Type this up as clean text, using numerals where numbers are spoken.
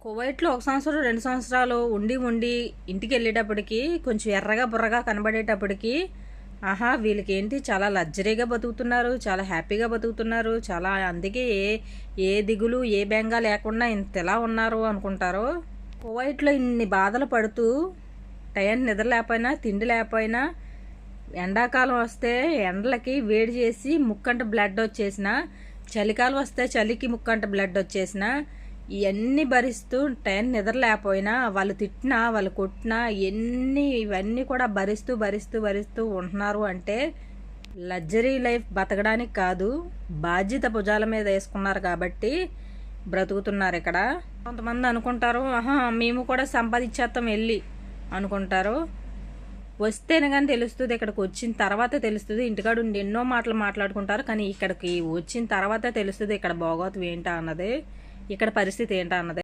కువైట్లో 1 సంవత్సరం 2 సంవత్సరాలు ఉండి ఉండి ఇంటికి వెళ్ళేటప్పటికి కొంచెం ఎర్రగా బుర్రగా కనబడేటప్పటికి ఆహా వీళ్ళకి ఏంటి చాలా లగ్జరీగా బతుకుతున్నారు, చాలా హ్యాపీగా బతుకుతున్నారు, చాలా అందుకే ఏ ఏ దిగులు ఏ బెంగా లేకుండా ఇంతలా ఉన్నారు అనుకుంటారు. కువైట్లో ఇన్ని బాధలు పడుతూ టయానికి నిద్ర లేకపోయినా తిండి లేకపోయినా ఎండాకాలం వస్తే ఎండలకి వేడి చేసి ముక్కంట బ్లడ్ వచ్చేసిన, చలికాలం వస్తే చలికి ముక్కంట బ్లడ్ వచ్చేసిన, ఇవన్నీ భరిస్తూ టైం నిద్ర లేకపోయినా వాళ్ళు తిట్టినా వాళ్ళు కొట్టినా ఇవన్నీ కూడా భరిస్తూ భరిస్తూ భరిస్తూ ఉంటున్నారు అంటే లగ్జరీ లైఫ్ బతకడానికి కాదు, బాధ్యత భుజాల మీద వేసుకున్నారు కాబట్టి బ్రతుకుతున్నారు. ఇక్కడ కొంతమంది అనుకుంటారు ఆహా మేము కూడా సంపాదించేస్తాం వెళ్ళి అనుకుంటారు. వస్తేనే కానీ తెలుస్తుంది, ఇక్కడికి వచ్చిన తర్వాత తెలుస్తుంది. ఇంటికాడ ఉండి ఎన్నో మాటలు మాట్లాడుకుంటారు, కానీ ఇక్కడికి వచ్చిన తర్వాత తెలుస్తుంది ఇక్కడ భోగోతం ఏంటా అన్నది, ఇక్కడ పరిస్థితి ఏంటా అన్నది.